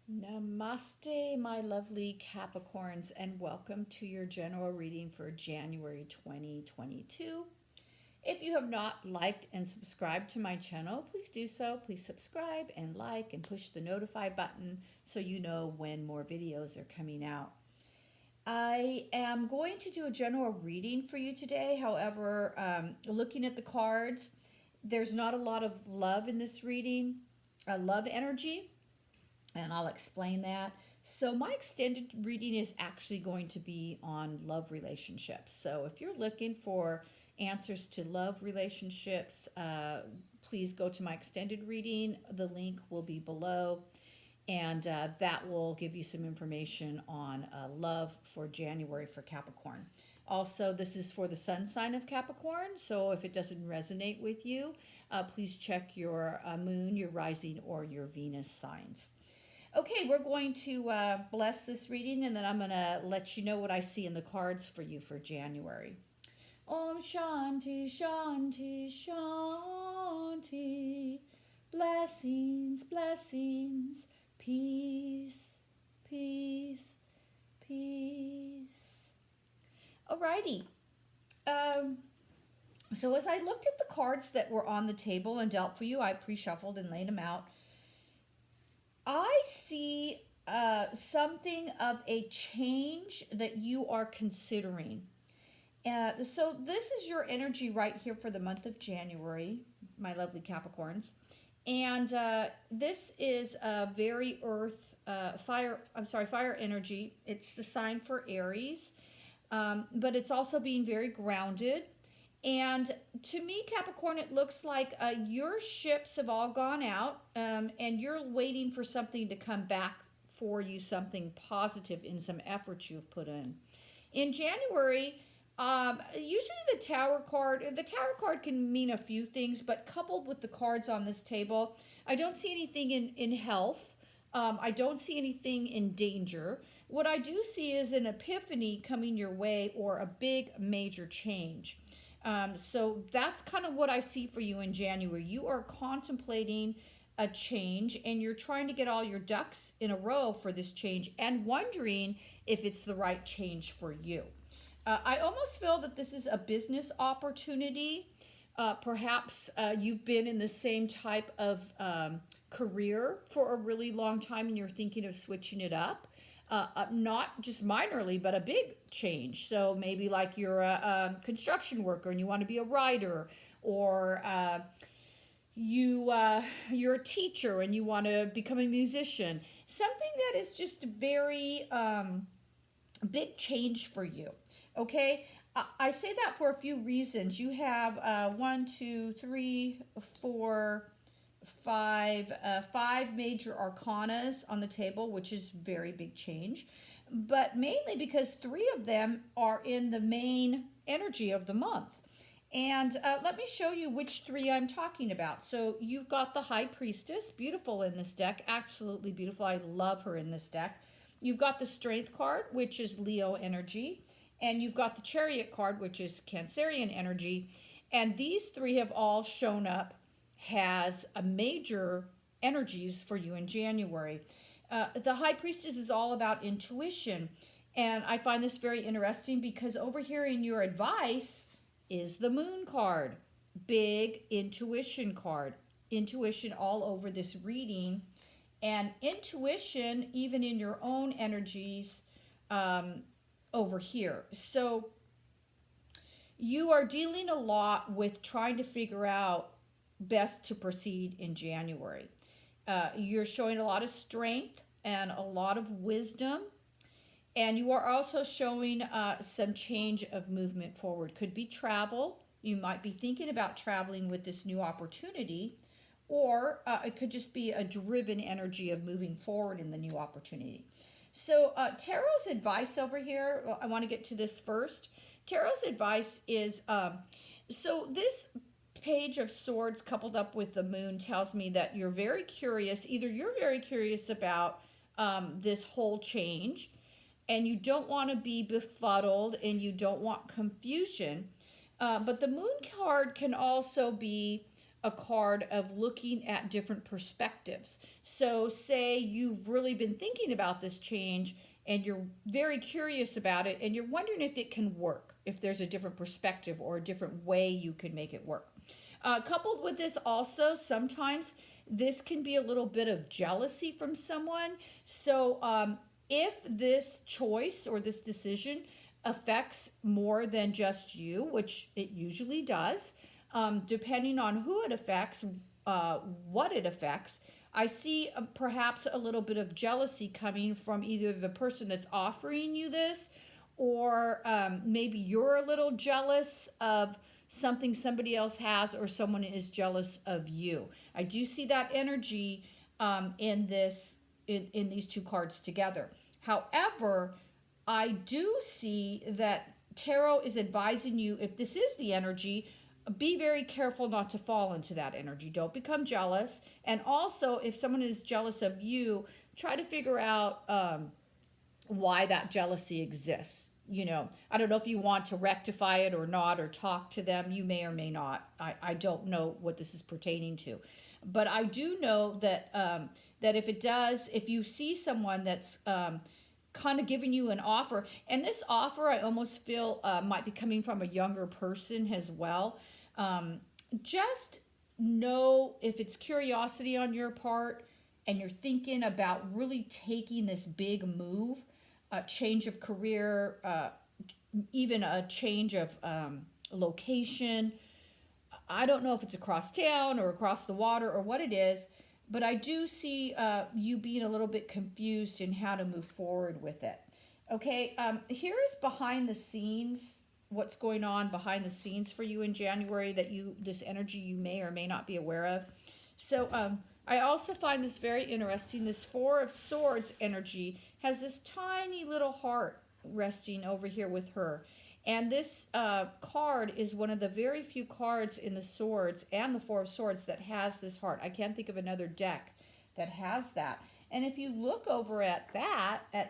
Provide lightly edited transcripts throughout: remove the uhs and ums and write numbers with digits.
Namaste, my lovely Capricorns, and welcome to your general reading for January 2022. If you have not liked and subscribed to my channel, please do so. Please subscribe and like and push the notify button so you know when more videos are coming out. I am going to do a general reading for you today. However, looking at the cards, there's not a lot of love in this reading, love energy, and I'll explain that. So, my extended reading is actually going to be on love relationships. So, if you're looking for answers to love relationships, please go to my extended reading. The link will be below, and that will give you some information on love for January for Capricorn. Also, this is for the sun sign of Capricorn, so if it doesn't resonate with you, please check your moon, your rising, or your Venus signs. Okay, we're going to bless this reading, and then I'm going to let you know what I see in the cards for you for January. Om Shanti, Shanti, Shanti. Blessings, blessings, peace, peace, peace. Alrighty. So as I looked at the cards that were on the table and dealt for you, I pre-shuffled and laid them out. I see something of a change that you are considering. So this is your energy right here for the month of January, my lovely Capricorns. And this is a very fire energy. It's the sign for Aries, but it's also being very grounded. And to me, Capricorn, it looks like your ships have all gone out, and you're waiting for something to come back for you, something positive in some effort you've put in. In January, usually the Tower card can mean a few things, but coupled with the cards on this table, I don't see anything in health. I don't see anything in danger. What I do see is an epiphany coming your way or a big major change. So that's kind of what I see for you in January. You are contemplating a change and you're trying to get all your ducks in a row for this change and wondering if it's the right change for you. I almost feel that this is a business opportunity. Perhaps you've been in the same type of career for a really long time and you're thinking of switching it up. Not just minorly, but a big change. So maybe like you're a construction worker and you want to be a writer, or you're a teacher and you want to become a musician. Something that is just very big change for you. Okay, I say that for a few reasons. You have 1, 2, 3, 4, five major arcanas on the table, which is very big change, but mainly because 3 of them are in the main energy of the month. And let me show you which 3 I'm talking about. So you've got the High Priestess, beautiful in this deck, absolutely beautiful. I love her in this deck. You've got the Strength card, which is Leo energy, and you've got the Chariot card, which is Cancerian energy. And these 3 have all shown up has a major energies for you in January. The High Priestess is all about intuition. And I find this very interesting because over here in your advice is the Moon card. Big intuition card. Intuition all over this reading. And intuition even in your own energies over here. So you are dealing a lot with trying to figure out best to proceed in January. You're showing a lot of strength and a lot of wisdom, and you are also showing some change of movement forward. Could be travel. You might be thinking about traveling with this new opportunity, or it could just be a driven energy of moving forward in the new opportunity. So Tarot's advice over here, I want to get to this first. Tarot's advice is, so this Page of Swords coupled up with the Moon tells me that you're very curious. Either you're very curious about this whole change and you don't want to be befuddled and you don't want confusion. But the Moon card can also be a card of looking at different perspectives. So, say you've really been thinking about this change and you're very curious about it and you're wondering if it can work, if there's a different perspective or a different way you can make it work. Coupled with this, also, sometimes this can be a little bit of jealousy from someone. So, if this choice or this decision affects more than just you, which it usually does, depending on who it affects, what it affects, I see perhaps a little bit of jealousy coming from either the person that's offering you this, or maybe you're a little jealous of something somebody else has, or someone is jealous of you. I do see that energy in these two cards together. However, I do see that tarot is advising you, if this is the energy, be very careful not to fall into that energy. Don't become jealous. And also, if someone is jealous of you, try to figure out why that jealousy exists. I don't know if you want to rectify it or not, or talk to them. You may or may not. I don't know what this is pertaining to. But I do know that that if you see someone that's kind of giving you an offer, and this offer I almost feel might be coming from a younger person as well. Just know if it's curiosity on your part and you're thinking about really taking this big move, a change of career, even a change of location. I don't know if it's across town or across the water or what it is, but I do see you being a little bit confused in how to move forward with it. Okay, here is behind the scenes, what's going on behind the scenes for you in January, that this energy you may or may not be aware of. So I also find this very interesting. This Four of Swords energy has this tiny little heart resting over here with her. And this card is one of the very few cards in the Swords and the Four of Swords that has this heart. I can't think of another deck that has that. And if you look over at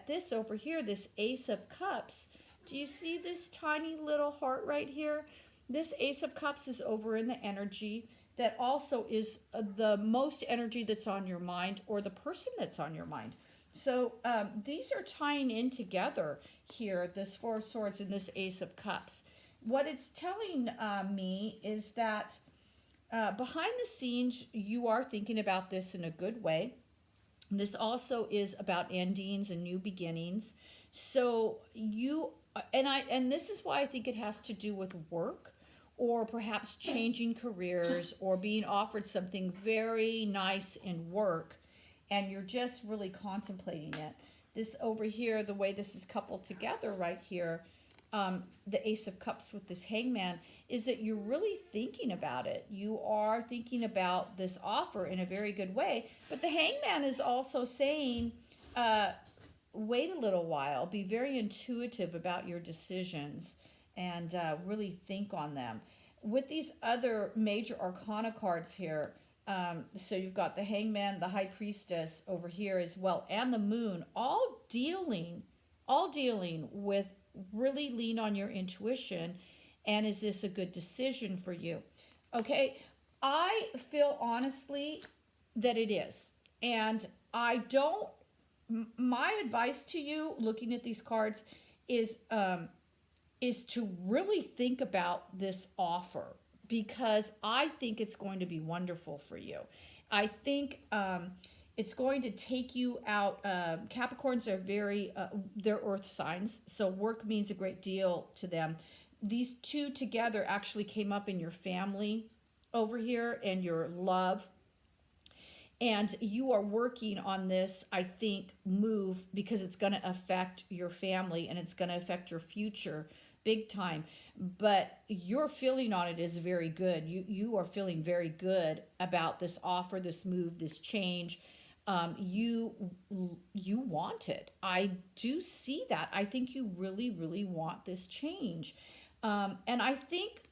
this over here, this Ace of Cups, do you see this tiny little heart right here? This Ace of Cups is over in the energy that also is the most energy that's on your mind, or the person that's on your mind. So these are tying in together here, this Four of Swords and this Ace of Cups. What it's telling me is that behind the scenes, you are thinking about this in a good way. This also is about endings and new beginnings. So and this is why I think it has to do with work, or perhaps changing careers, or being offered something very nice in work, and you're just really contemplating it. This over here, the way this is coupled together right here, the Ace of Cups with this Hangman, is that you're really thinking about it. You are thinking about this offer in a very good way. But the Hangman is also saying, wait a little while, be very intuitive about your decisions, and really think on them. With these other major arcana cards here, so you've got the Hangman, the High Priestess over here as well, and the Moon, all dealing with really lean on your intuition, and is this a good decision for you? Okay, I feel honestly that it is. And my advice to you looking at these cards is to really think about this offer, because I think it's going to be wonderful for you. I think it's going to take you out. Capricorns are they're earth signs, so work means a great deal to them. These two together actually came up in your family over here, and your love. And you are working on this, I think, move, because it's going to affect your family and it's going to affect your future big time. But your feeling on it is very good. You are feeling very good about this offer, this move, this change. You want it. I do see that. I think you really, really want this change. And I think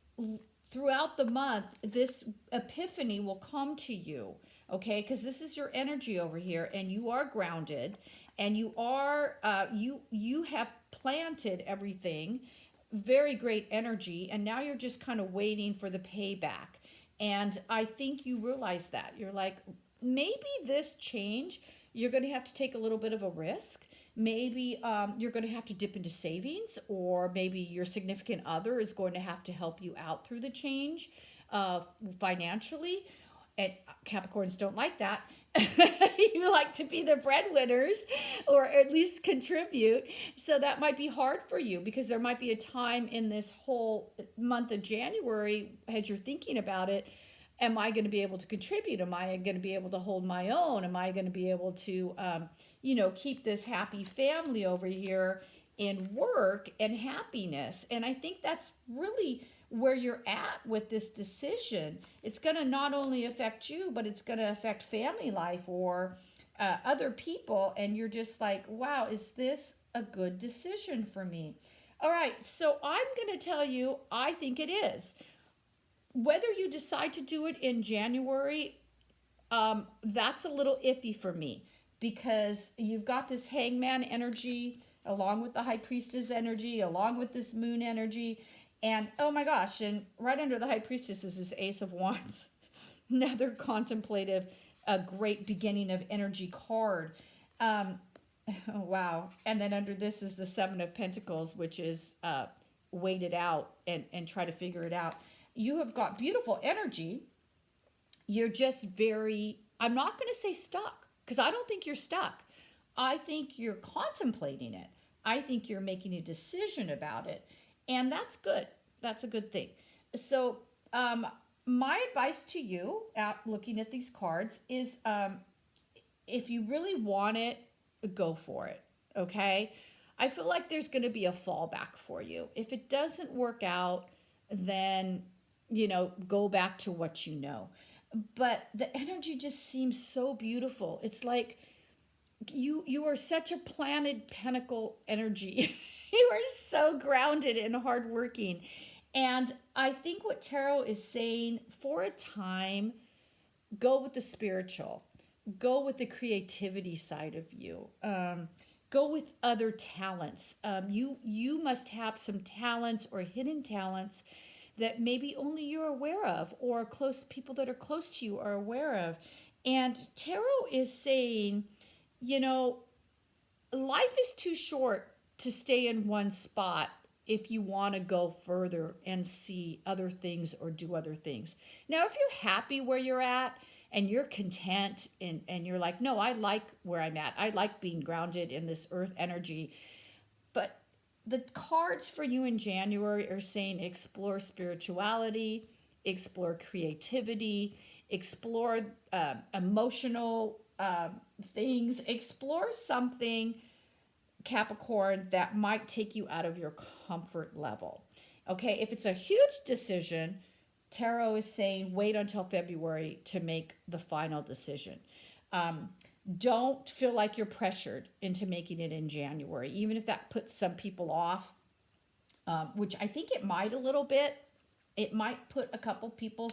throughout the month, this epiphany will come to you. Okay, because this is your energy over here, and you are grounded, and you have planted everything, very great energy, and now you're just kind of waiting for the payback. And I think you realize that. You're like, maybe this change, you're going to have to take a little bit of a risk. Maybe you're going to have to dip into savings, or maybe your significant other is going to have to help you out through the change financially. And Capricorns don't like that. You like to be the breadwinners or at least contribute. So that might be hard for you, because there might be a time in this whole month of January, as you're thinking about it, am I going to be able to contribute? Am I going to be able to hold my own? Am I going to be able to, keep this happy family over here in work and happiness? And I think that's really where you're at with this decision. It's going to not only affect you, but it's going to affect family life or other people. And you're just like, wow, is this a good decision for me? All right, so I'm going to tell you, I think it is. Whether you decide to do it in January, that's a little iffy for me, because you've got this hangman energy along with the high priestess energy, along with this moon energy. And oh my gosh, and right under the high priestess is this ace of wands. Another contemplative, a great beginning of energy card. Oh, wow. And then under this is the seven of pentacles, which is wait it out and try to figure it out. You have got beautiful energy. You're just very, I'm not going to say stuck, because I don't think you're stuck. I think you're contemplating it. I think you're making a decision about it. And that's good. That's a good thing. So my advice to you, looking at these cards, is if you really want it, go for it. Okay? I feel like there's going to be a fallback for you. If it doesn't work out, then, go back to what you know. But the energy just seems so beautiful. It's like you are such a planted pentacle energy. You are so grounded and hardworking. And I think what tarot is saying, for a time, go with the spiritual. Go with the creativity side of you. Go with other talents. You must have some talents or hidden talents that maybe only you're aware of, or close people that are close to you are aware of. And tarot is saying, life is too short to stay in one spot if you want to go further and see other things or do other things. Now, if you're happy where you're at and you're content and you're like, no, I like where I'm at. I like being grounded in this earth energy. But the cards for you in January are saying explore spirituality, explore creativity, explore emotional things, explore something, Capricorn, that might take you out of your comfort level. Okay, if it's a huge decision, tarot is saying wait until February to make the final decision. Don't feel like you're pressured into making it in January, even if that puts some people off, which I think it might a little bit. It might put a couple people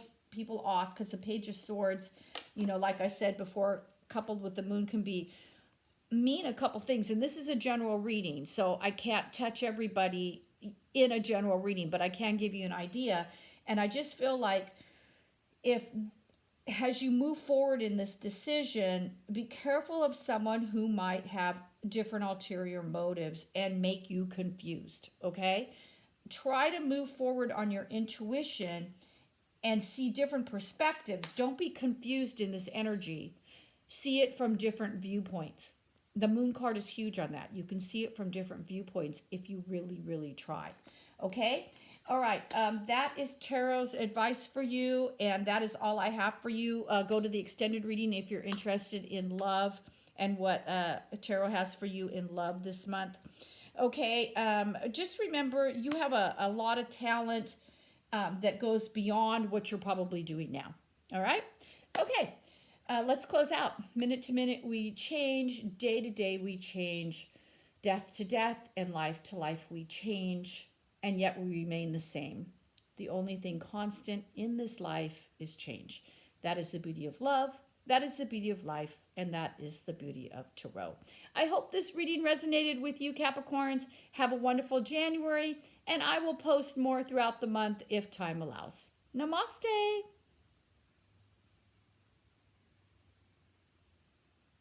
off, because the Page of Swords, like I said before, coupled with the moon can mean a couple things. And this is a general reading, so I can't touch everybody in a general reading, but I can give you an idea. And I just feel like, as you move forward in this decision, be careful of someone who might have different ulterior motives and make you confused, okay? Try to move forward on your intuition and see different perspectives. Don't be confused in this energy. See it from different viewpoints. The moon card is huge on that. You can see it from different viewpoints if you really, really try, okay? All right, that is tarot's advice for you, and that is all I have for you. Go to the extended reading if you're interested in love and what tarot has for you in love this month. Okay, just remember, you have a lot of talent that goes beyond what you're probably doing now. All right? Okay, let's close out. Minute to minute, we change. Day to day, we change. Death to death and life to life, we change. And yet we remain the same. The only thing constant in this life is change. That is the beauty of love. That is the beauty of life. And that is the beauty of tarot. I hope this reading resonated with you, Capricorns. Have a wonderful January. And I will post more throughout the month if time allows. Namaste.